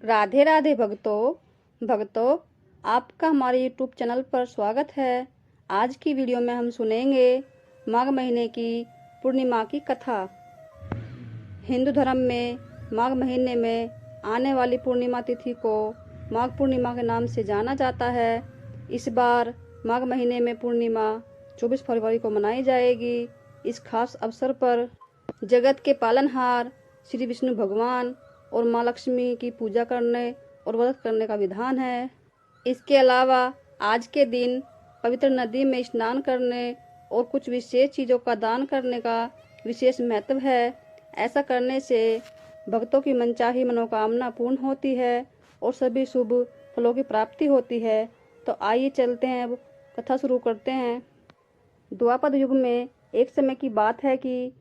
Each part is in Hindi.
राधे राधे भक्तों आपका हमारे यूट्यूब चैनल पर स्वागत है। आज की वीडियो में हम सुनेंगे माघ महीने की पूर्णिमा की कथा। हिंदू धर्म में माघ महीने में आने वाली पूर्णिमा तिथि को माघ पूर्णिमा के नाम से जाना जाता है। इस बार माघ महीने में पूर्णिमा 24 फरवरी को मनाई जाएगी। इस खास अवसर पर जगत के पालनहार श्री विष्णु भगवान और माँ लक्ष्मी की पूजा करने और व्रत करने का विधान है। इसके अलावा आज के दिन पवित्र नदी में स्नान करने और कुछ विशेष चीज़ों का दान करने का विशेष महत्व है। ऐसा करने से भक्तों की मनचाही मनोकामना पूर्ण होती है और सभी शुभ फलों की प्राप्ति होती है। तो आइए चलते हैं, अब कथा शुरू करते हैं। द्वापर युग में एक समय की बात है कि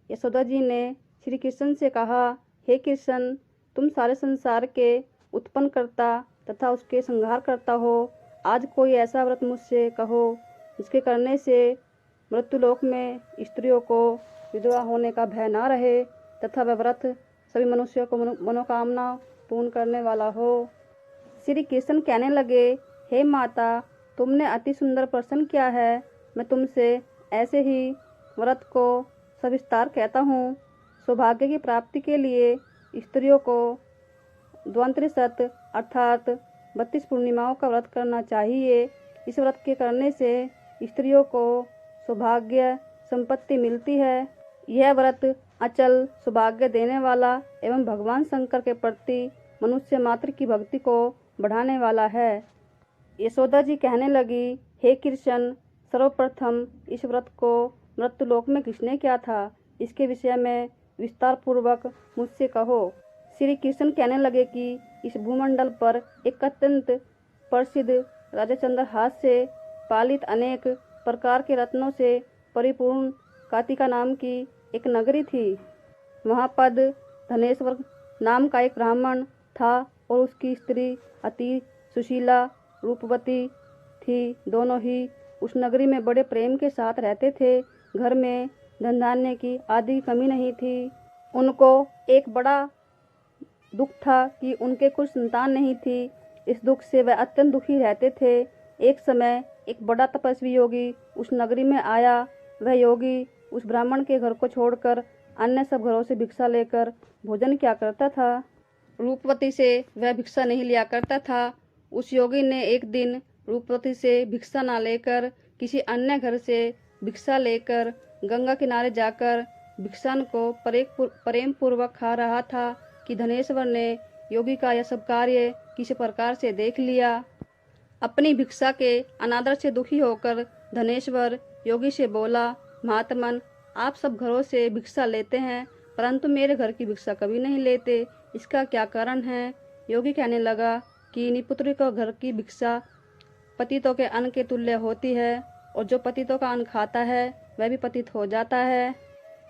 यशोदा जी ने श्री कृष्ण से कहा, हे कृष्ण, तुम सारे संसार के उत्पन्न करता तथा उसके संहार करता हो। आज कोई ऐसा व्रत मुझसे कहो जिसके करने से मृत्युलोक में स्त्रियों को विधवा होने का भय ना रहे तथा वह व्रत सभी मनुष्यों को मनोकामना पूर्ण करने वाला हो। श्री कृष्ण कहने लगे, हे माता, तुमने अति सुंदर प्रश्न किया है। मैं तुमसे ऐसे ही व्रत को सविस्तार कहता हूँ। सौभाग्य की प्राप्ति के लिए स्त्रियों को द्वांत्रिशत अर्थात 32 पूर्णिमाओं का व्रत करना चाहिए। इस व्रत के करने से स्त्रियों को सौभाग्य संपत्ति मिलती है। यह व्रत अचल सौभाग्य देने वाला एवं भगवान शंकर के प्रति मनुष्य मात्र की भक्ति को बढ़ाने वाला है। यशोदा जी कहने लगी, हे कृष्ण, सर्वप्रथम इस व्रत को मृत्युलोक में किसने किया था, इसके विषय में विस्तार पूर्वक मुझसे कहो। श्री कृष्ण कहने लगे कि इस भूमंडल पर एक अत्यंत प्रसिद्ध राजा चंद्रहास से पालित अनेक प्रकार के रत्नों से परिपूर्ण कातिका नाम की एक नगरी थी। महापद धनेश्वर नाम का एक ब्राह्मण था और उसकी स्त्री अति सुशीला रूपवती थी। दोनों ही उस नगरी में बड़े प्रेम के साथ रहते थे। घर में धन धान्य की आदि कमी नहीं थी। उनको एक बड़ा दुख था कि उनके कुछ संतान नहीं थी। इस दुख से वह अत्यंत दुखी रहते थे। एक समय एक बड़ा तपस्वी योगी उस नगरी में आया। वह योगी उस ब्राह्मण के घर को छोड़कर अन्य सब घरों से भिक्षा लेकर भोजन किया करता था। रूपवती से वह भिक्षा नहीं लिया करता था। उस योगी ने एक दिन रूपवती से भिक्षा ना लेकर किसी अन्य घर से भिक्षा लेकर गंगा किनारे जाकर भिक्षान को प्रेम पूर्वक खा रहा था कि धनेश्वर ने योगी का यह सब कार्य किसी प्रकार से देख लिया। अपनी भिक्षा के अनादर से दुखी होकर धनेश्वर योगी से बोला, महात्मन, आप सब घरों से भिक्षा लेते हैं परंतु मेरे घर की भिक्षा कभी नहीं लेते, इसका क्या कारण है। योगी कहने लगा कि निपुत्र को घर की भिक्षा पतितों के अन्न के तुल्य होती है और जो पतितों का अन्न खाता है वह भी पतित हो जाता है।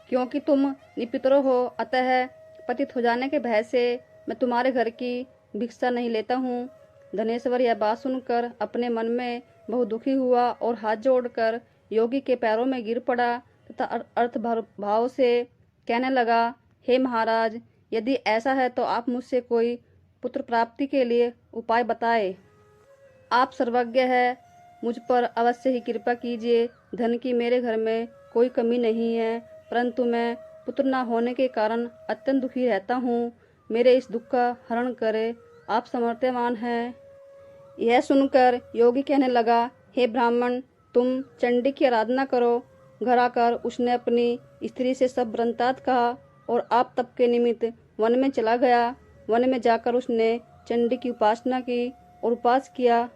क्योंकि तुम निपुत्र हो, अतः पतित हो जाने के भय से मैं तुम्हारे घर की भिक्षा नहीं लेता हूँ। धनेश्वर यह बात सुनकर अपने मन में बहुत दुखी हुआ और हाथ जोड़कर योगी के पैरों में गिर पड़ा तथा अर्थ भाव से कहने लगा, हे महाराज, यदि ऐसा है तो आप मुझसे कोई पुत्र प्राप्ति के लिए उपाय बताए। आप सर्वज्ञ है, मुझ पर अवश्य ही कृपा कीजिए। धन की मेरे घर में कोई कमी नहीं है परंतु मैं पुत्र न होने के कारण अत्यंत दुखी रहता हूँ। मेरे इस दुख का हरण करे, आप समर्थवान हैं। यह सुनकर योगी कहने लगा, हे ब्राह्मण, तुम चंडी की आराधना करो। घर आकर उसने अपनी स्त्री से सब वृत्तांत कहा और आप तप के निमित्त वन में चला गया। वन में जाकर उसने चंडी की उपासना की और उपास किया।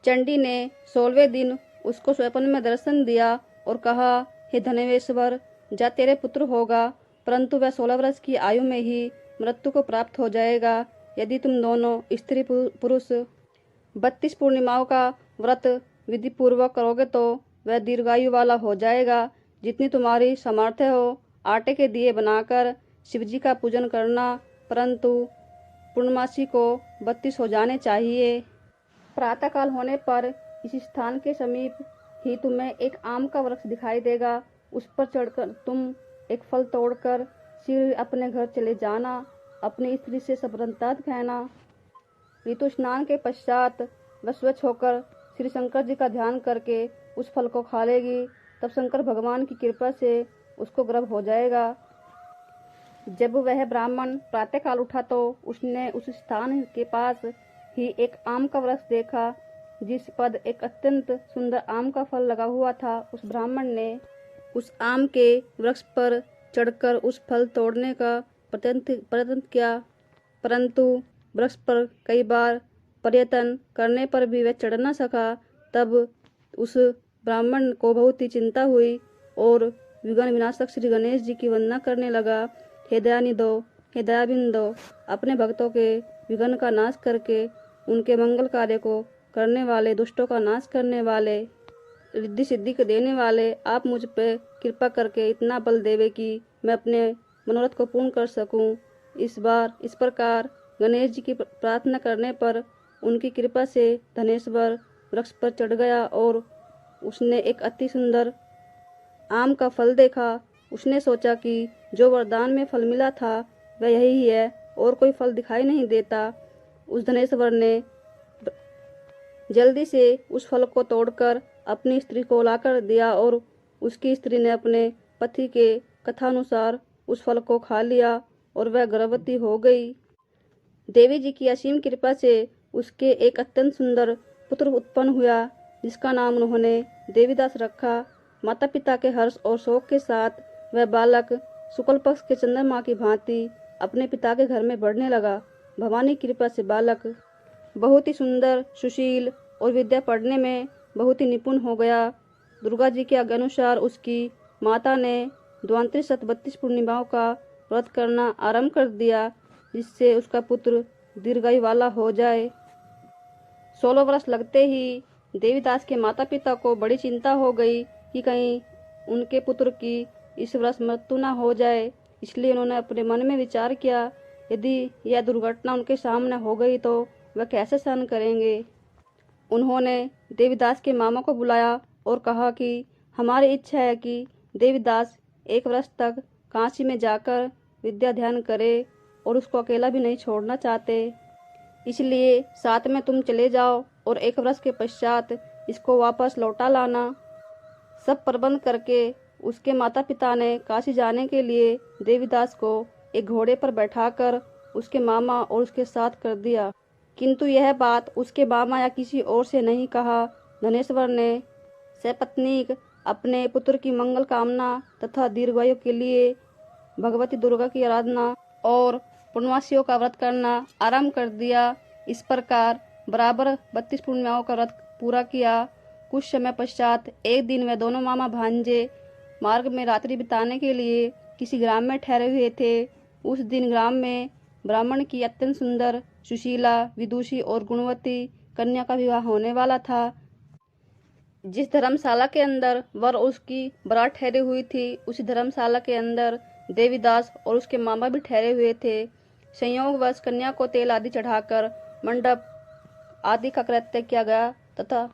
चंडी ने 16वें दिन उसको स्वप्न में दर्शन दिया और कहा, हे धनेश्वर, जा तेरे पुत्र होगा परंतु वह 16 वर्ष की आयु में ही मृत्यु को प्राप्त हो जाएगा। यदि तुम दोनों स्त्री पुरुष 32 पूर्णिमाओं का व्रत विधि पूर्वक करोगे तो वह दीर्घायु वाला हो जाएगा। जितनी तुम्हारी सामर्थ्य हो आटे के दिए बनाकर शिवजी का पूजन करना, परंतु पूर्णमासी को 32 हो जाने चाहिए। प्रातःकाल होने पर इस स्थान के समीप ही तुम्हें एक आम का वृक्ष दिखाई देगा। उस पर चढ़कर तुम एक फल तोड़कर शीघ्र अपने घर चले जाना। अपनी स्त्री से सब वृत्तांत कहना ऋतु स्नान के पश्चात वह स्वच्छ होकर श्री शंकर जी का ध्यान करके उस फल को खा लेगी। तब शंकर भगवान की कृपा से उसको गर्भ हो जाएगा। जब वह ब्राह्मण प्रातःकाल उठा तो उसने उस स्थान के पास ही एक आम का वृक्ष देखा, जिस पर एक अत्यंत सुंदर आम का फल लगा हुआ था। उस ब्राह्मण ने उस आम के वृक्ष पर चढ़कर उस फल तोड़ने का प्रयत्न किया, परंतु वृक्ष पर कई बार प्रयत्न करने पर भी वह चढ़ न सका। तब उस ब्राह्मण को बहुत ही चिंता हुई और विघ्न विनाशक श्री गणेश जी की वंदना करने लगा। हे दयानिधो, हे दयाबिंदो, अपने भक्तों के विघ्न का नाश करके उनके मंगल कार्य को करने वाले, दुष्टों का नाश करने वाले, रिद्धि सिद्धि को देने वाले, आप मुझ पे कृपा करके इतना बल देवे कि मैं अपने मनोरथ को पूर्ण कर सकूं। इस प्रकार गणेश जी की प्रार्थना करने पर उनकी कृपा से धनेश्वर वृक्ष पर चढ़ गया और उसने एक अति सुंदर आम का फल देखा। उसने सोचा कि जो वरदान में फल मिला था वह यही है और कोई फल दिखाई नहीं देता। उस धनेश्वर ने जल्दी से उस फल को तोड़कर अपनी स्त्री को लाकर दिया और उसकी स्त्री ने अपने पति के कथानुसार उस फल को खा लिया और वह गर्भवती हो गई। देवी जी की असीम कृपा से उसके एक अत्यंत सुंदर पुत्र उत्पन्न हुआ, जिसका नाम उन्होंने देवीदास रखा। माता पिता के हर्ष और शोक के साथ वह बालक शुक्ल पक्ष के चंद्रमा की भांति अपने पिता के घर में बढ़ने लगा। भवानी की कृपा से बालक बहुत ही सुंदर, सुशील और विद्या पढ़ने में बहुत ही निपुण हो गया। दुर्गा जी के आज्ञानुसार उसकी माता ने द्वांतरी 32 पूर्णिमाओं का व्रत करना आरंभ कर दिया, जिससे उसका पुत्र दीर्घायु वाला हो जाए। 16 वर्ष लगते ही देवीदास के माता पिता को बड़ी चिंता हो गई कि कहीं उनके पुत्र की इस वर्ष मृत्यु न हो जाए। इसलिए उन्होंने अपने मन में विचार किया, यदि यह दुर्घटना उनके सामने हो गई तो वह कैसे सहन करेंगे। उन्होंने देवीदास के मामा को बुलाया और कहा कि हमारी इच्छा है कि देवीदास 1 वर्ष तक काशी में जाकर विद्या ध्यान करे और उसको अकेला भी नहीं छोड़ना चाहते, इसलिए साथ में तुम चले जाओ और 1 वर्ष के पश्चात इसको वापस लौटा लाना। सब प्रबंध करके उसके माता पिता ने काशी जाने के लिए देवीदास को एक घोड़े पर बैठाकर उसके मामा और उसके साथ कर दिया, किंतु यह बात उसके मामा या किसी और से नहीं कहा। धनेश्वर ने सपत्नीक अपने पुत्र की मंगल कामना तथा दीर्घायु के लिए भगवती दुर्गा की आराधना और पूर्णमासियों का व्रत करना आरंभ कर दिया। इस प्रकार बराबर 32 पूर्णिमाओं का व्रत पूरा किया। कुछ समय पश्चात एक दिन वे दोनों मामा भांजे मार्ग में रात्रि बिताने के लिए किसी ग्राम में ठहरे हुए थे। उस दिन ग्राम में ब्राह्मण की अत्यंत सुंदर, सुशीला, विदुषी और गुणवती कन्या का विवाह होने वाला था। जिस धर्मशाला के अंदर वर उसकी बारात ठहरी हुई थी, उसी धर्मशाला के अंदर देवीदास और उसके मामा भी ठहरे हुए थे। संयोगवश कन्या को तेल आदि चढ़ाकर मंडप आदि का कृत्य किया गया तथा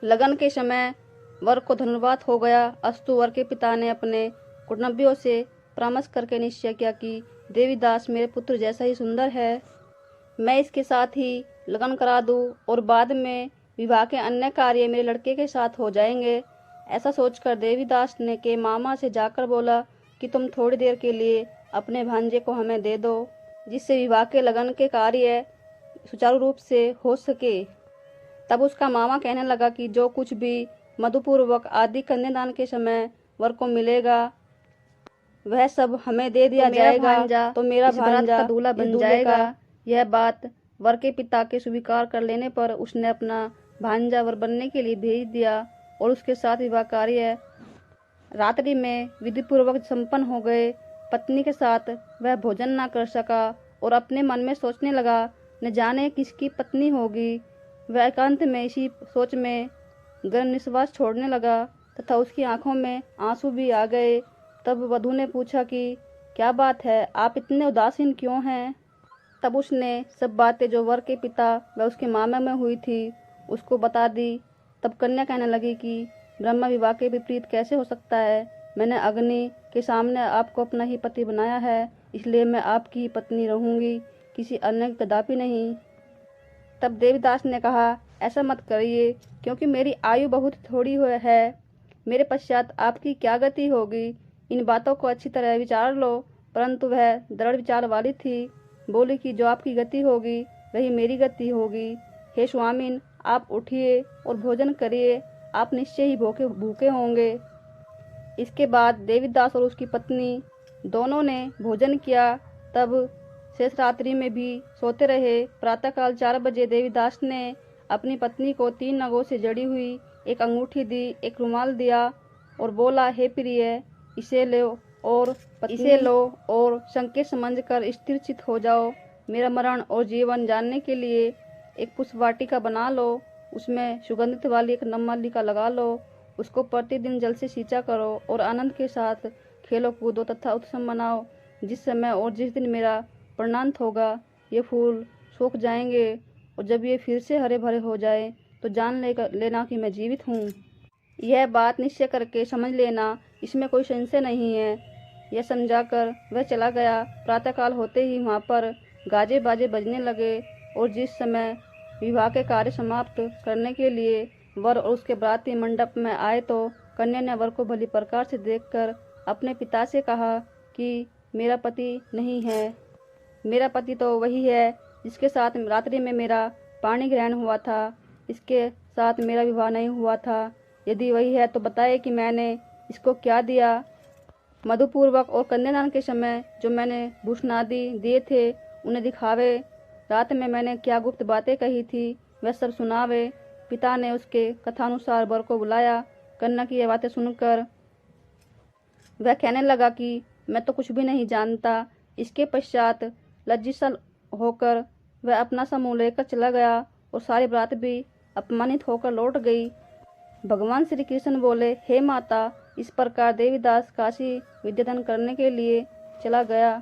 लगन के समय वर को धनुर्वात हो गया। अस्तु वर के पिता ने अपने कुटुंबियों से परामर्श करके निश्चय किया कि देवीदास मेरे पुत्र जैसा ही सुंदर है, मैं इसके साथ ही लगन करा दूं और बाद में विवाह के अन्य कार्य मेरे लड़के के साथ हो जाएंगे। ऐसा सोचकर देवीदास ने के मामा से जाकर बोला कि तुम थोड़ी देर के लिए अपने भांजे को हमें दे दो, जिससे विवाह के लगन के कार्य सुचारू रूप से हो सके। तब उसका मामा कहने लगा कि जो कुछ भी मधुपूर्वक आदि कन्यादान के समय वर को मिलेगा वह सब हमें दे दिया जाएगा, तो मेरा भांजा दूल्हा बन जाएगा। यह बात वर के पिता के स्वीकार कर लेने पर उसने अपना भांजा वर बनने के लिए भेज दिया और उसके साथ विवाह कार्य रात्रि में विधि पूर्वक संपन्न हो गए। पत्नी के साथ वह भोजन न कर सका और अपने मन में सोचने लगा, न जाने किसकी पत्नी होगी। वह एकांत में इसी सोच में गर्म निश्वास छोड़ने लगा तथा उसकी आंखों में आंसू भी आ गए। तब वधू ने पूछा कि क्या बात है, आप इतने उदासीन क्यों हैं। तब उसने सब बातें जो वर के पिता व उसके मामा में हुई थी उसको बता दी। तब कन्या कहने लगी कि ब्रह्म विवाह के विपरीत कैसे हो सकता है। मैंने अग्नि के सामने आपको अपना ही पति बनाया है, इसलिए मैं आपकी ही पत्नी रहूंगी, किसी अन्य की कदापि नहीं। तब देवीदास ने कहा, ऐसा मत करिए, क्योंकि मेरी आयु बहुत थोड़ी है। मेरे पश्चात आपकी क्या गति होगी। इन बातों को अच्छी तरह विचार लो। परंतु वह दृढ़ विचार वाली थी। बोली कि जो आपकी गति होगी वही मेरी गति होगी। हे स्वामिन, आप उठिए और भोजन करिए, आप निश्चय ही भूखे होंगे। इसके बाद देवीदास और उसकी पत्नी दोनों ने भोजन किया। तब शेष रात्रि में भी सोते रहे। प्रातःकाल 4 बजे देवीदास ने अपनी पत्नी को 3 नगों से जड़ी हुई एक अंगूठी दी, एक रुमाल दिया और बोला, हे प्रिय, इसे लो और संकेत समझकर स्थिरचित हो जाओ। मेरा मरण और जीवन जानने के लिए एक पुष्प वाटिका बना लो, उसमें सुगंधित वाली एक नवमल्लिका लगा लो, उसको प्रतिदिन जल से सींचा करो और आनंद के साथ खेलो कूदो तथा उत्सव मनाओ। जिस समय और जिस दिन मेरा परिणांत होगा ये फूल सूख जाएंगे, और जब ये फिर से हरे भरे हो जाए तो जान लेना कि मैं जीवित हूँ। यह बात निश्चय करके समझ लेना, इसमें कोई संशय नहीं है। यह समझाकर वह चला गया। प्रातःकाल होते ही वहाँ पर गाजे बाजे बजने लगे, और जिस समय विवाह के कार्य समाप्त करने के लिए वर और उसके बराती मंडप में आए तो कन्या ने वर को भली प्रकार से देखकर अपने पिता से कहा कि मेरा पति नहीं है। मेरा पति तो वही है जिसके साथ रात्रि में मेरा पाणी ग्रहण हुआ था, इसके साथ मेरा विवाह नहीं हुआ था। यदि वही है तो बताए कि मैंने इसको क्या दिया। मधुपूर्वक और कन्यादान के समय जो मैंने भूषणादि दिए थे उन्हें दिखावे। रात में मैंने क्या गुप्त बातें कही थी वह सब सुनावे। पिता ने उसके कथानुसार वर को बुलाया। कन्या की यह बातें सुनकर वह कहने लगा कि मैं तो कुछ भी नहीं जानता। इसके पश्चात लज्जित सा होकर वह अपना समूह लेकर चला गया और सारी बारात भी अपमानित होकर लौट गई। भगवान श्री कृष्ण बोले, हे माता, इस प्रकार देवीदास काशी विद्याधन करने के लिए चला गया।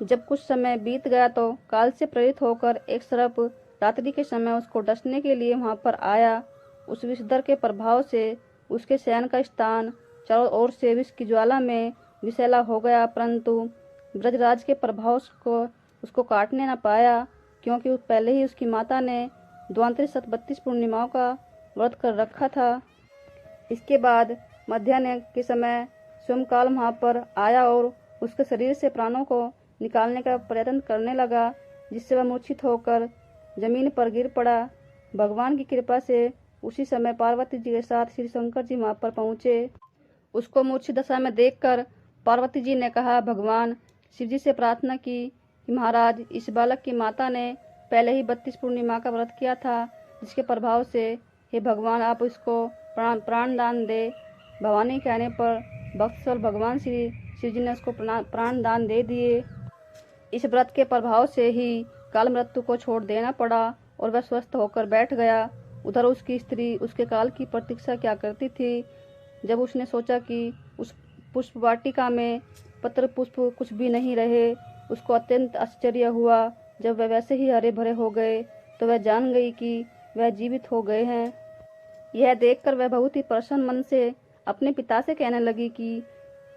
जब कुछ समय बीत गया तो काल से प्रेरित होकर एक सर्प रात्रि के समय उसको डसने के लिए वहां पर आया। उस विषधर के प्रभाव से उसके शयन का स्थान चारों ओर से विष की ज्वाला में विषैला हो गया, परंतु ब्रजराज के प्रभाव को उसको काटने न पाया, क्योंकि पहले ही उसकी माता ने द्वांतरी 32 पूर्णिमाओं का व्रत कर रखा था। इसके बाद मध्याह्न के समय सोमकाल वहाँ पर आया और उसके शरीर से प्राणों को निकालने का प्रयत्न करने लगा, जिससे वह मूर्छित होकर जमीन पर गिर पड़ा। भगवान की कृपा से उसी समय पार्वती जी के साथ श्री शंकर जी वहाँ पर पहुँचे। उसको मूर्छित दशा में देखकर पार्वती जी ने कहा, भगवान शिव जी से प्रार्थना की कि महाराज, इस बालक की माता ने पहले ही 32 पूर्णिमा का व्रत किया था, जिसके प्रभाव से हे भगवान आप इसको प्राण दान दे। भवानी कहने पर भक्तवत्सल भगवान श्री शिव जी ने उसको प्राण दान दे दिए। इस व्रत के प्रभाव से ही काल मृत्यु को छोड़ देना पड़ा और वह स्वस्थ होकर बैठ गया। उधर उसकी स्त्री उसके काल की प्रतीक्षा क्या करती थी। जब उसने सोचा कि उस पुष्प वाटिका में पत्र पुष्प कुछ भी नहीं रहे, उसको अत्यंत आश्चर्य हुआ। जब वह वैसे ही हरे भरे हो गए तो वह जान गई कि वह जीवित हो गए हैं। यह देखकर वह बहुत ही प्रसन्न मन से अपने पिता से कहने लगी कि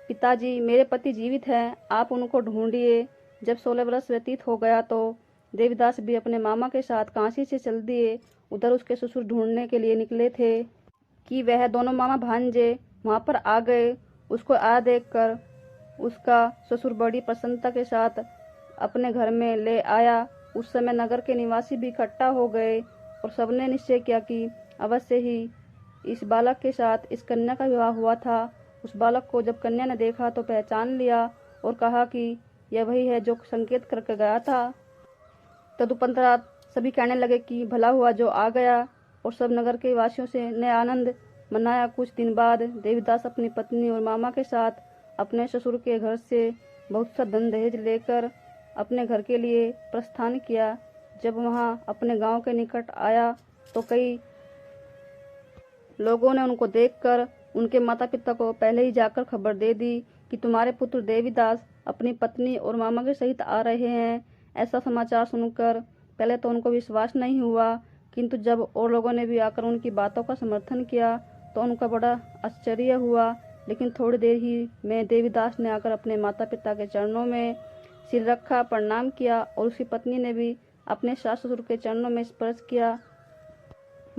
पिताजी, मेरे पति जीवित हैं, आप उनको ढूंढिए। जब 16 वर्ष व्यतीत हो गया तो देवीदास भी अपने मामा के साथ काशी से चल दिए। उधर उसके ससुर ढूंढने के लिए निकले थे कि वह दोनों मामा भांजे वहाँ पर आ गए। उसको आ देखकर उसका ससुर बड़ी प्रसन्नता के साथ अपने घर में ले आया। उस समय नगर के निवासी भी इकट्ठा हो गए और सबने निश्चय किया कि अवश्य ही इस बालक के साथ इस कन्या का विवाह हुआ था। उस बालक को जब कन्या ने देखा तो पहचान लिया और कहा कि यह वही है जो संकेत करके गया था। तदुपरांत सभी कहने लगे कि भला हुआ जो आ गया, और सब नगर के वासियों से ने आनंद मनाया। कुछ दिन बाद देवीदास अपनी पत्नी और मामा के साथ अपने ससुर के घर से बहुत सा धन दहेज लेकर अपने घर के लिए प्रस्थान किया। जब वहाँ अपने गांव के निकट आया तो कई लोगों ने उनको देखकर उनके माता पिता को पहले ही जाकर खबर दे दी कि तुम्हारे पुत्र देवीदास अपनी पत्नी और मामा के सहित आ रहे हैं। ऐसा समाचार सुनकर पहले तो उनको विश्वास नहीं हुआ, किंतु जब और लोगों ने भी आकर उनकी बातों का समर्थन किया तो उनका बड़ा आश्चर्य हुआ। लेकिन थोड़ी देर ही में देवीदास ने आकर अपने माता पिता के चरणों में सिर रखा, प्रणाम किया और उसकी पत्नी ने भी अपने सास ससुर के चरणों में स्पर्श किया।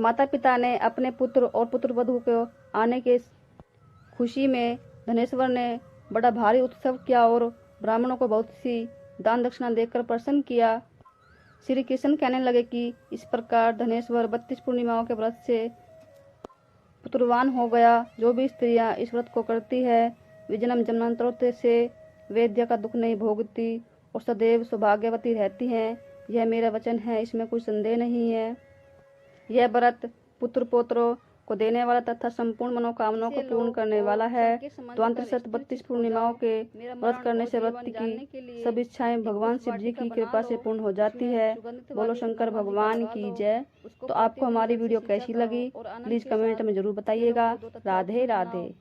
माता पिता ने अपने पुत्र और पुत्रवधू को आने के खुशी में धनेश्वर ने बड़ा भारी उत्सव किया और ब्राह्मणों को बहुत सी दान दक्षिणा देकर प्रसन्न किया। श्री कृष्ण कहने लगे कि इस प्रकार धनेश्वर 32 पूर्णिमाओं के व्रत से पुत्रवान हो गया। जो भी स्त्रियां इस व्रत को करती है वे जन्म जन्मांतरों से वेद्य का दुख नहीं भोगती और सदैव सौभाग्यवती रहती हैं। यह मेरा वचन है, इसमें कोई संदेह नहीं है। यह व्रत पुत्र पौत्रों को देने वाला तथा संपूर्ण मनोकामनाओं को पूर्ण करने वाला है। द्वांतरशत 32 पूर्णिमाओं के व्रत करने से व्यक्ति की सब इच्छाएं भगवान शिव जी की कृपा से पूर्ण हो जाती है। बोलो शंकर भगवान की जय। तो आपको हमारी वीडियो कैसी लगी प्लीज कमेंट में जरूर बताइएगा। राधे राधे।